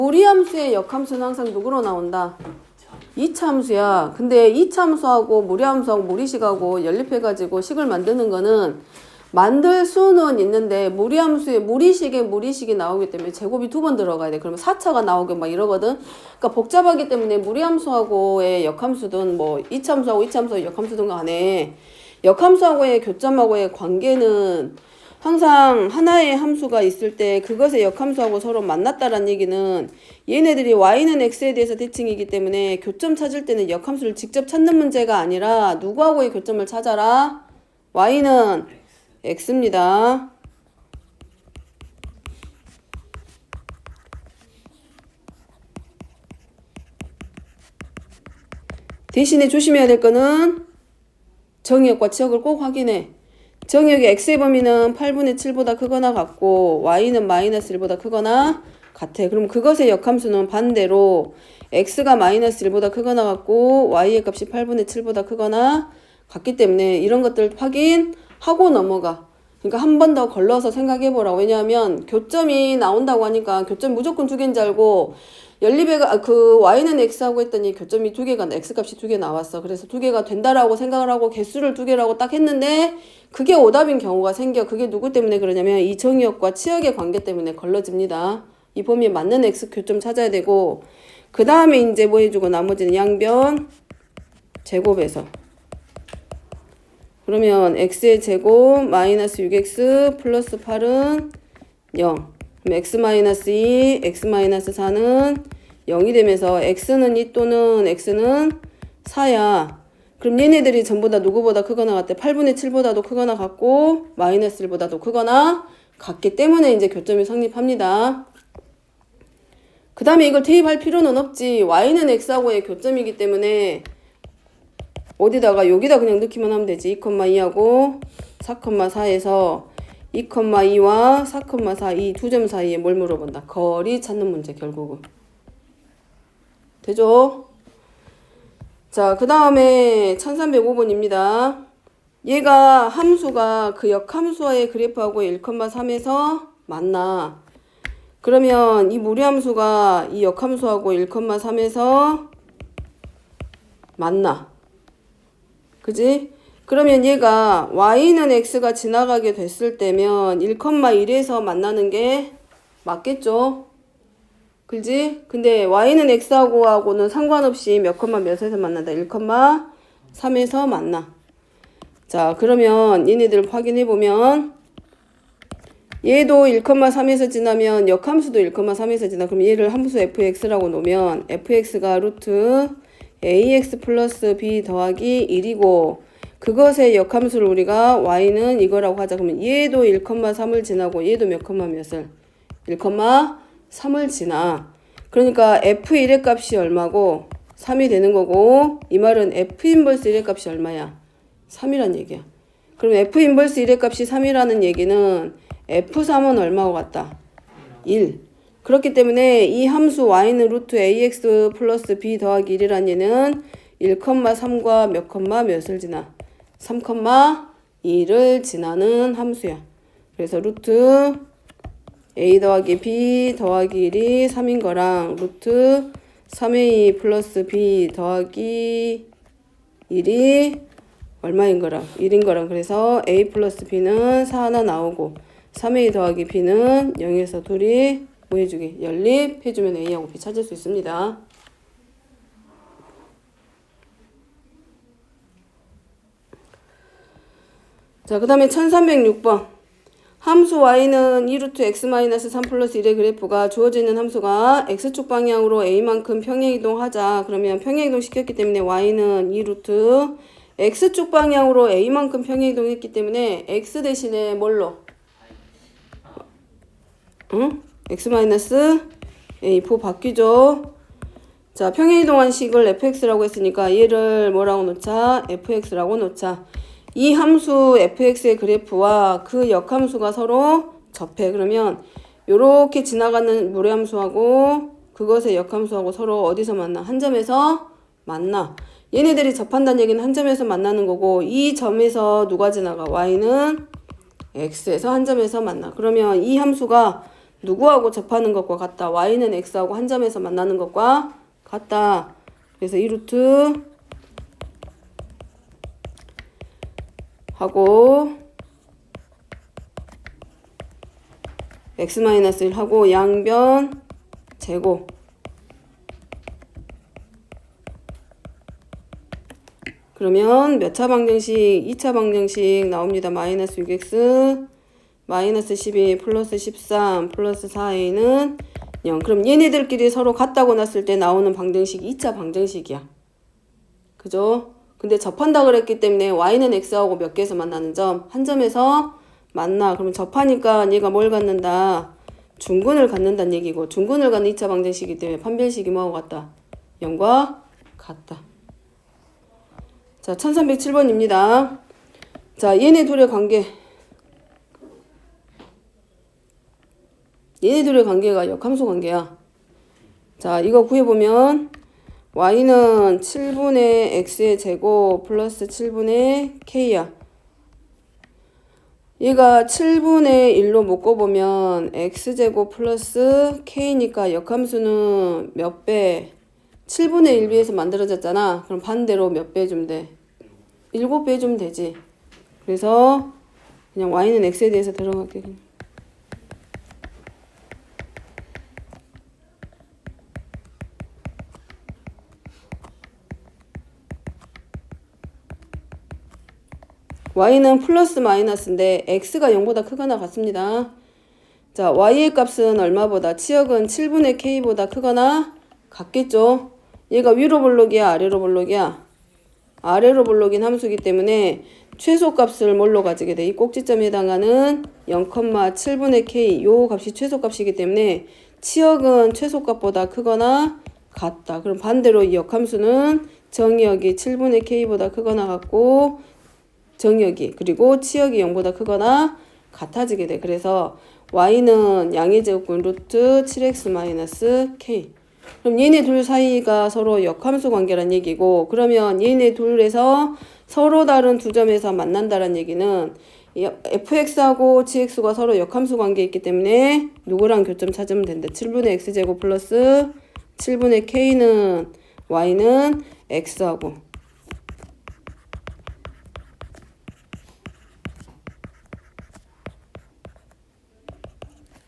무리함수의 역함수는 항상 누구로 나온다? 이차함수야. 근데 이차함수하고 무리함수하고 무리식하고 연립해가지고 식을 만드는 거는 만들 수는 있는데 무리함수의 무리식이 나오기 때문에 제곱이 2번 들어가야 돼. 그러면 4차가 나오고 막 이러거든. 그러니까 복잡하기 때문에 무리함수하고의 역함수든 뭐 이차함수하고 역함수든 간에 역함수하고의 교점하고의 관계는 항상 하나의 함수가 있을 때 그것의 역함수하고 서로 만났다라는 얘기는 얘네들이 y는 x에 대해서 대칭이기 때문에 교점 찾을 때는 역함수를 직접 찾는 문제가 아니라 누구하고의 교점을 찾아라? y는 x입니다. 대신에 조심해야 될 거는 정의역과 치역을 꼭 확인해. 정의역의 x의 범위는 8분의 7보다 크거나 같고 y는 마이너스 1보다 크거나 같아. 그럼 그것의 역함수는 반대로 x가 마이너스 1보다 크거나 같고 y의 값이 8분의 7보다 크거나 같기 때문에 이런 것들 확인하고 넘어가. 그러니까 한 번 더 걸러서 생각해보라고. 왜냐하면 교점이 나온다고 하니까 교점 무조건 2개인 줄 알고 연립해가 그 y는 x하고 했더니 교점이 2개가 x값이 2개 나왔어. 그래서 2개가 된다라고 생각을 하고 개수를 2개라고 딱 했는데 그게 오답인 경우가 생겨. 그게 누구 때문에 그러냐면 이 정의역과 치역의 관계 때문에 걸러집니다. 이 범위에 맞는 x 교점 찾아야 되고 그 다음에 이제 뭐 해주고 나머지는 양변 제곱에서 그러면 x의 제곱 마이너스 6x 플러스 8은 0. 그럼 x 마이너스 2, x 마이너스 4는 0이 되면서 x는 2 또는 x는 4야. 그럼 얘네들이 전부 다 누구보다 크거나 같대? 8분의 7보다도 크거나 같고 마이너스 1보다도 크거나 같기 때문에 이제 교점이 성립합니다. 그 다음에 이걸 대입할 필요는 없지. y는 x하고의 교점이기 때문에 어디다가 여기다 그냥 넣기만 하면 되지. 2,2하고 4,4에서 2,2와 4,4 이 두 점 사이에 뭘 물어본다. 거리 찾는 문제 결국은. 되죠? 자, 그 다음에 1305번입니다. 얘가 함수가 그 역함수와의 그래프하고 1,3에서 만나. 그러면 이 무리함수가 이 역함수하고 1,3에서 만나. 그지? 그러면 얘가 y는 x가 지나가게 됐을 때면 1,1에서 만나는 게 맞겠죠? 그지? 근데 y는 x하고는 상관없이 몇 몇에서 만난다. 1,3에서 만나. 자, 그러면 얘네들 확인해보면 얘도 1,3에서 지나면 역함수도 1,3에서 지나. 그럼 얘를 함수 fx라고 놓으면 fx가 루트 ax 플러스 b 더하기 1이고 그것의 역함수를 우리가 y는 이거라고 하자. 그러면 얘도 1,3을 지나고 얘도 몇을? 1,3을 지나. 그러니까 f1의 값이 얼마고 3이 되는 거고 이 말은 f 인버스 1의 값이 얼마야? 3이란 얘기야. 그럼 f 인버스 1의 값이 3이라는 얘기는 f3은 얼마와 같다? 1. 그렇기 때문에 이 함수 y는 루트 ax 플러스 b 더하기 1이란 얘는 1,3과 몇을 지나? 3,2를 지나는 함수야. 그래서 루트 a 더하기 b 더하기 1이 3인 거랑 루트 3a 플러스 b 더하기 1이 얼마인 거랑 1인 거랑 그래서 a 플러스 b는 4 하나 나오고 3a 더하기 b는 0에서 둘이 뭐 해주기? 연립해주면 a하고 b 찾을 수 있습니다. 자, 그 다음에 1306번. 함수 y는 2루트 x-3 플러스 1의 그래프가 주어지는 함수가 x축 방향으로 a만큼 평행이동하자. 그러면 평행이동 시켰기 때문에 y는 2루트 x축 방향으로 a만큼 평행이동했기 때문에 x 대신에 뭘로? 응? x-a 부 바뀌죠. 자, 평행이동한 식을 fx라고 했으니까 얘를 뭐라고 놓자? fx라고 놓자. 이 함수 fx의 그래프와 그 역함수가 서로 접해. 그러면 요렇게 지나가는 무례함수하고 그것의 역함수하고 서로 어디서 만나? 한 점에서 만나. 얘네들이 접한다는 얘기는 한 점에서 만나는 거고 이 점에서 누가 지나가? y는 x에서 한 점에서 만나. 그러면 이 함수가 누구하고 접하는 것과 같다. y는 x하고 한 점에서 만나는 것과 같다. 그래서 2루트 하고 x-1 하고 양변 제곱 그러면 몇 차 방정식? 2차 방정식 나옵니다. 마이너스 6x 마이너스 12 플러스 13 플러스 4a는 0. 그럼 얘네들끼리 서로 같다고 놨을 때 나오는 방정식이 2차 방정식이야. 그죠? 근데 접한다 그랬기 때문에 y는 x하고 몇 개에서 만나는 점? 한 점에서 만나. 그러면 접하니까 얘가 뭘 갖는다? 중근을 갖는다는 얘기고 중근을 갖는 2차 방정식이기 때문에 판별식이 뭐하고 같다? 0과 같다. 자, 1307번입니다. 자, 얘네 둘의 관계. 얘네 둘의 관계가 역함수 관계야. 자, 이거 구해보면 y는 7분의 x의 제곱 플러스 7분의 k야. 얘가 7분의 1로 묶어보면 x제곱 플러스 k니까 역함수는 몇 배? 7분의 1비에서 만들어졌잖아. 그럼 반대로 몇 배 주면 돼? 7배 주면 되지. 그래서 그냥 y는 x에 대해서 들어갈게. y는 플러스 마이너스인데 x가 0보다 크거나 같습니다. 자, y의 값은 얼마보다? 치역은 7분의 k보다 크거나 같겠죠. 얘가 위로 볼록이야 아래로 볼록이야? 아래로 볼록인 함수이기 때문에 최소값을 뭘로 가지게 돼? 이 꼭지점에 해당하는 0,7분의 k 요 값이 최소값이기 때문에 치역은 최소값보다 크거나 같다. 그럼 반대로 이 역함수는 정의역이 7분의 k보다 크거나 같고 정의역이 그리고 치역이 0보다 크거나 같아지게 돼. 그래서 y는 양의 제곱근 루트 7x-k. 그럼 얘네 둘 사이가 서로 역함수 관계란 얘기고 그러면 얘네 둘에서 서로 다른 두 점에서 만난다는 얘기는 fx하고 gx가 서로 역함수 관계에 있기 때문에 누구랑 교점 찾으면 된다. 7분의 x제곱 플러스 7분의 k는 y는 x하고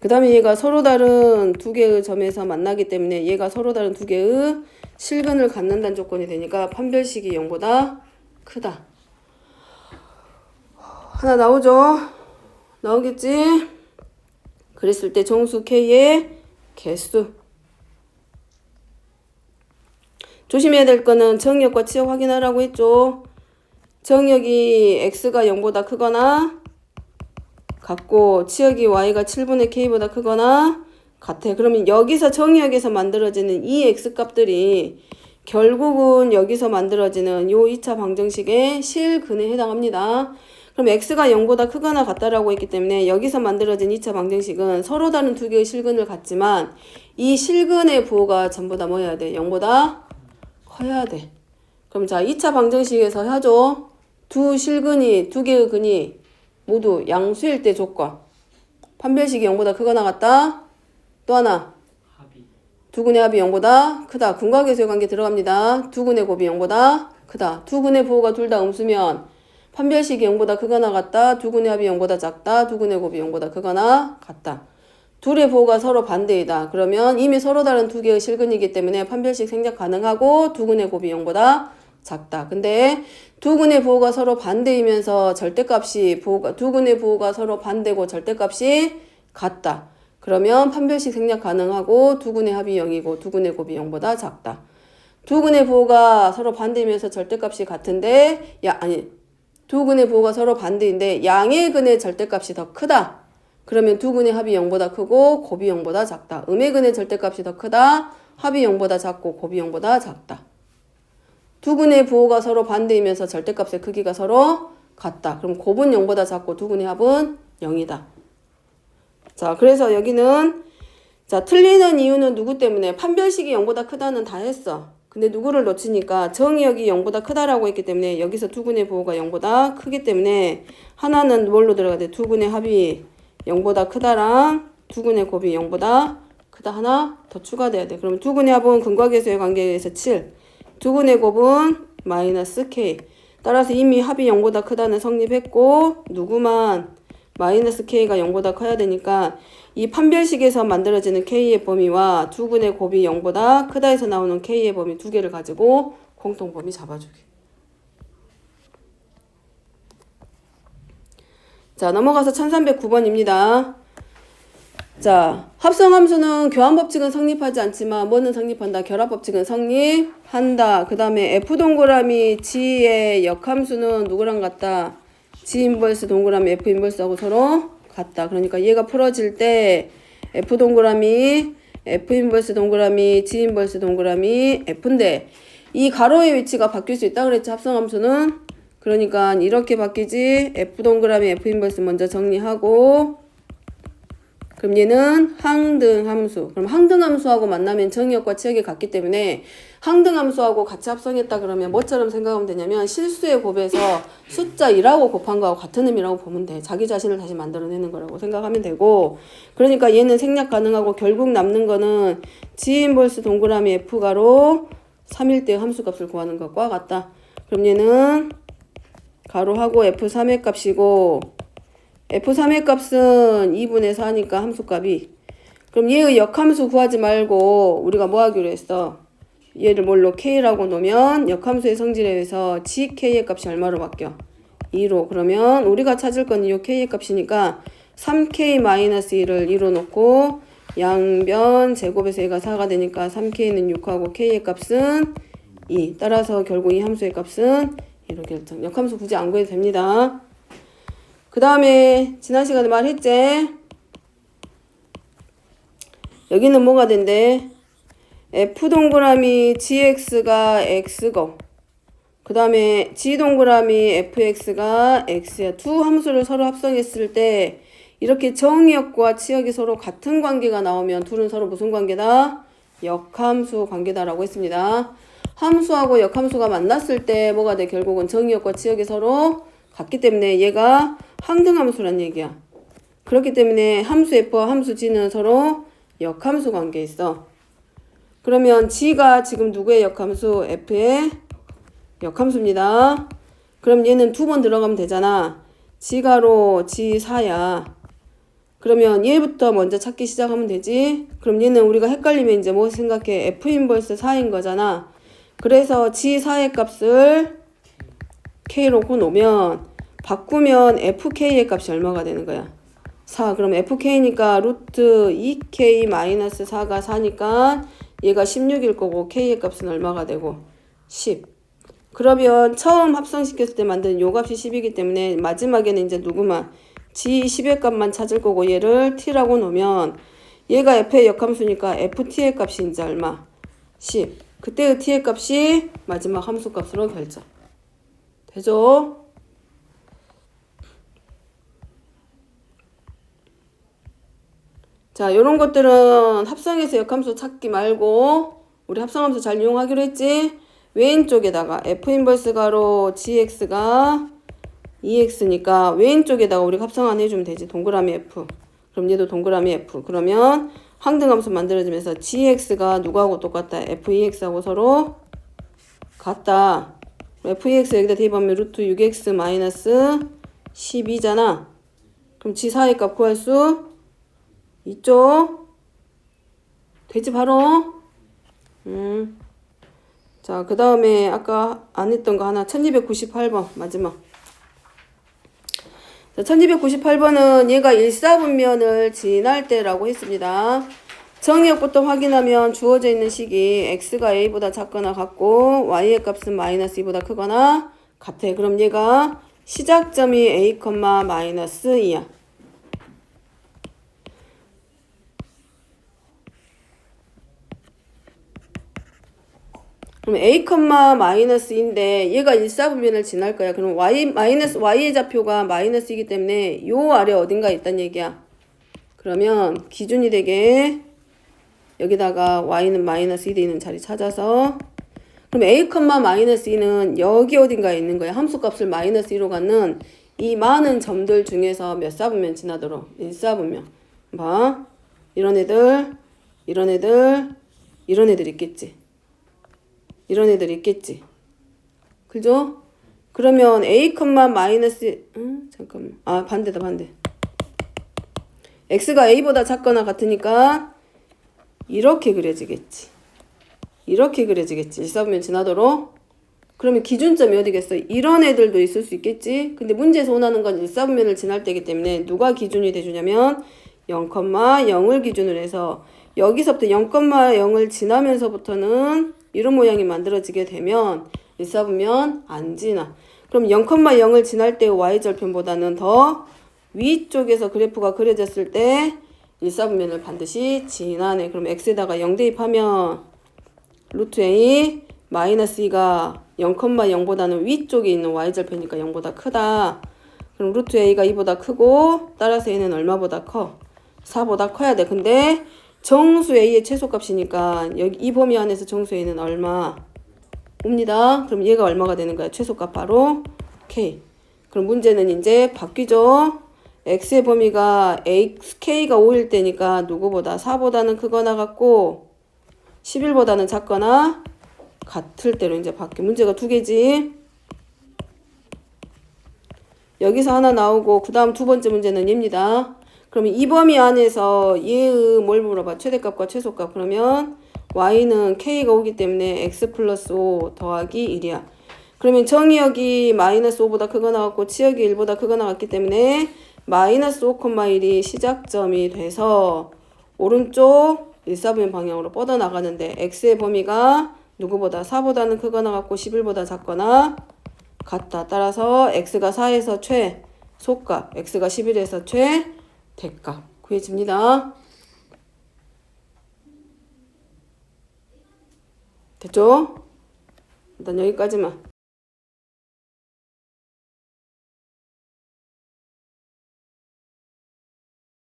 그 다음에 얘가 서로 다른 두 개의 점에서 만나기 때문에 얘가 서로 다른 두 개의 실근을 갖는다는 조건이 되니까 판별식이 0보다 크다. 하나 나오죠? 나오겠지? 그랬을 때 정수 K의 개수. 조심해야 될 거는 정의역과 치역 확인하라고 했죠. 정의역이 X가 0보다 크거나 같고 치역이 y가 7분의 k보다 크거나 같아. 그러면 여기서 정의역에서 만들어지는 이 x값들이 결국은 여기서 만들어지는 요 2차 방정식의 실근에 해당합니다. 그럼 x가 0보다 크거나 같다라고 했기 때문에 여기서 만들어진 2차 방정식은 서로 다른 두 개의 실근을 갖지만 이 실근의 부호가 전부 다 뭐 해야 돼? 0보다 커야 돼. 그럼 자 2차 방정식에서 하죠. 두 실근이 두 개의 근이 모두 양수일 때 조건. 판별식이 0보다 크거나 같다. 또 하나. 두 근의 합이 0보다 크다. 근과계수의 관계 들어갑니다. 두 근의 곱이 0보다 크다. 두 근의 부호가 둘 다 음수면 판별식이 0보다 크거나 같다. 두 근의 합이 0보다 작다. 두 근의 곱이 0보다 크거나 같다. 둘의 부호가 서로 반대이다. 그러면 이미 서로 다른 두 개의 실근이기 때문에 판별식 생략 가능하고 두 근의 곱이 0보다 작다. 근데 두 근의 부호가 서로 반대이면서 절대값이 두 근의 부호가 서로 반대고 절대값이 같다. 그러면 판별식 생략 가능하고 두 근의 합이 0이고 두 근의 곱이 0보다 작다. 두 근의 부호가 서로 반대이면서 절대값이 같은데 두 근의 부호가 서로 반대인데 양의 근의 절대값이 더 크다. 그러면 두 근의 합이 0보다 크고 곱이 0보다 작다. 음의 근의 절대값이 더 크다. 합이 0보다 작고 곱이 0보다 작다. 두 근의 부호가 서로 반대이면서 절대값의 크기가 서로 같다. 그럼 곱은 0보다 작고 두 근의 합은 0이다. 자, 그래서 여기는 자 틀리는 이유는 누구 때문에? 판별식이 0보다 크다는 다 했어. 근데 누구를 놓치니까 정의역이 0보다 크다라고 했기 때문에 여기서 두 근의 부호가 0보다 크기 때문에 하나는 뭘로 들어가야 돼? 두 근의 합이 0보다 크다랑 두근의 곱이 0보다 크다. 하나 더 추가돼야 돼. 그럼 두근의 합은 근과계수의 관계에 의해서 7. 두근의 곱은 마이너스 k. 따라서 이미 합이 0보다 크다는 성립했고 누구만 마이너스 k가 0보다 커야 되니까 이 판별식에서 만들어지는 k의 범위와 두근의 곱이 0보다 크다에서 나오는 k의 범위 두 개를 가지고 공통범위 잡아주기. 자, 넘어가서 1309번입니다. 자, 합성함수는 교환법칙은 성립하지 않지만 뭐는 성립한다? 결합법칙은 성립한다. 그 다음에 F 동그라미 G의 역함수는 누구랑 같다? G 인버스 동그라미 F 인버스하고 서로 같다. 그러니까 얘가 풀어질 때 F 동그라미 F 인버스 동그라미 G 인버스 동그라미 F인데 이 가로의 위치가 바뀔 수 있다 그랬지 합성함수는. 그러니까 이렇게 바뀌지. F 동그라미 F 인버스 먼저 정리하고 그럼 얘는 항등함수. 그럼 항등함수하고 만나면 정의역과 치역이 같기 때문에 항등함수하고 같이 합성했다 그러면 뭐처럼 생각하면 되냐면 실수의 곱에서 숫자 2라고 곱한 거하고 같은 의미라고 보면 돼. 자기 자신을 다시 만들어내는 거라고 생각하면 되고 그러니까 얘는 생략 가능하고 결국 남는 거는 G 인버스 동그라미 F가로 3일 때 함수값을 구하는 것과 같다. 그럼 얘는 가로하고 F3의 값이고 F3의 값은 2분의 4니까 함수값이 그럼 얘의 역함수 구하지 말고 우리가 뭐 하기로 했어? 얘를 뭘로 K라고 놓으면 역함수의 성질에 의해서 GK의 값이 얼마로 바뀌어? 2로. 그러면 우리가 찾을 건 이 K의 값이니까 3K-1을 2로 놓고 양변 제곱에서 얘가 4가 되니까 3K는 6하고 K의 값은 2. 따라서 결국 이 함수의 값은 2로 결정. 역함수 굳이 안 구해도 됩니다. 그 다음에 지난 시간에 말했지? 여기는 뭐가 된대? F 동그라미 GX가 X고 그 다음에 G 동그라미 FX가 X야. 두 함수를 서로 합성했을 때 이렇게 정의역과 치역이 서로 같은 관계가 나오면 둘은 서로 무슨 관계다? 역함수 관계다라고 했습니다. 함수하고 역함수가 만났을 때 뭐가 돼? 결국은 정의역과 치역이 서로 같기 때문에 얘가 항등함수란 얘기야. 그렇기 때문에 함수 F와 함수 G는 서로 역함수 관계에 있어. 그러면 G가 지금 누구의 역함수? F의 역함수입니다. 그럼 얘는 두 번 들어가면 되잖아. G가로 G4야. 그러면 얘부터 먼저 찾기 시작하면 되지. 그럼 얘는 우리가 헷갈리면 이제 뭐 생각해? F 인버스 4인 거잖아. 그래서 G4의 값을 K로 놓으면 바꾸면 FK의 값이 얼마가 되는 거야? 4. 그럼 FK니까 루트 2K-4가 4니까 얘가 16일 거고 K의 값은 얼마가 되고? 10. 그러면 처음 합성시켰을 때 만든 요 값이 10이기 때문에 마지막에는 이제 누구만? G10의 값만 찾을 거고 얘를 T라고 놓으면 얘가 F의 역함수니까 FT의 값이 이제 얼마? 10. 그때의 T의 값이 마지막 함수 값으로 결정. 되죠? 자, 요런 것들은 합성해서 역함수 찾기 말고 우리 합성함수 잘 이용하기로 했지? 왼쪽에다가 F 인버스 가로 GX가 2X니까 왼쪽에다가 우리 합성 안 해주면 되지. 동그라미 F. 그럼 얘도 동그라미 F. 그러면 항등함수 만들어지면서 GX가 누구하고 똑같다? FEX하고 서로 같다. FEX 여기다 대입하면 루트 6X 마이너스 12잖아. 그럼 G4의 값 구할 수 있죠? 되지 바로? 자, 그 다음에 아까 안 했던 거 하나 1298번 마지막. 자, 1298번은 얘가 일사분면을 지날 때라고 했습니다. 정의역부터 확인하면 주어져 있는 식이 x가 a보다 작거나 같고 y의 값은 마이너스 2보다 크거나 같아. 그럼 얘가 시작점이 a, 마이너스 2야. 그럼 a, 마이너스 2인데 얘가 일사분면을 지날 거야. 그럼 y의 좌표가 마이너스이기 때문에 요 아래 어딘가에 있단 얘기야. 그러면 기준이 되게 여기다가 y는 마이너스 2돼 있는 자리 찾아서 그럼 a, 마이너스 2는 여기 어딘가에 있는 거야. 함수값을 마이너스 2로 갖는 이 많은 점들 중에서 몇 사분면 지나도록? 일사분면. 봐. 이런 애들, 이런 애들, 이런 애들 있겠지. 이런 애들 있겠지. 그죠? 그러면 a, 마이너스 잠깐만. 아, 반대다, 반대. x가 a보다 작거나 같으니까 이렇게 그려지겠지. 이렇게 그려지겠지. 1사분면 지나도록. 그러면 기준점이 어디겠어? 이런 애들도 있을 수 있겠지. 근데 문제에서 원하는 건 1사분면을 지날 때이기 때문에 누가 기준이 돼주냐면 0,0을 기준으로 해서 여기서부터 0,0을 지나면서부터는 이런 모양이 만들어지게 되면 1사분면 안 지나. 그럼 0,0을 지날 때 y절편보다는 더 위쪽에서 그래프가 그려졌을 때 1사분면을 반드시 지나네. 그럼 x에다가 0 대입하면 루트 a 마이너스 2가 0,0보다는 위쪽에 있는 y절편이니까 0보다 크다. 그럼 루트 a가 2보다 크고 따라서 a는 얼마보다 커? 4보다 커야 돼. 근데 정수 a의 최소값이니까 여기 이 범위 안에서 정수 a는 얼마? 옵니다. 그럼 얘가 얼마가 되는 거야? 최소값 바로 k. 그럼 문제는 이제 바뀌죠. x의 범위가 k가 5일 때니까 누구보다 4보다는 크거나 같고 11보다는 작거나 같을 때로 이제 바뀌어. 문제가 두 개지. 여기서 하나 나오고 그 다음 두 번째 문제는 얘입니다. 그러면 이 범위 안에서 얘의 뭘 물어봐? 최대값과 최소값. 그러면 y는 k가 오기 때문에 x 플러스 5 더하기 1이야. 그러면 정의역이 마이너스 5보다 크거나 같고 치역이 1보다 크거나 같기 때문에 마이너스 5,1이 시작점이 돼서 오른쪽 1사분면 방향으로 뻗어나가는데 x의 범위가 누구보다 4보다는 크거나 같고 11보다 작거나 같다. 따라서 x가 4에서 최소값, x가 11에서 최대값 구해집니다. 됐죠? 일단 여기까지만.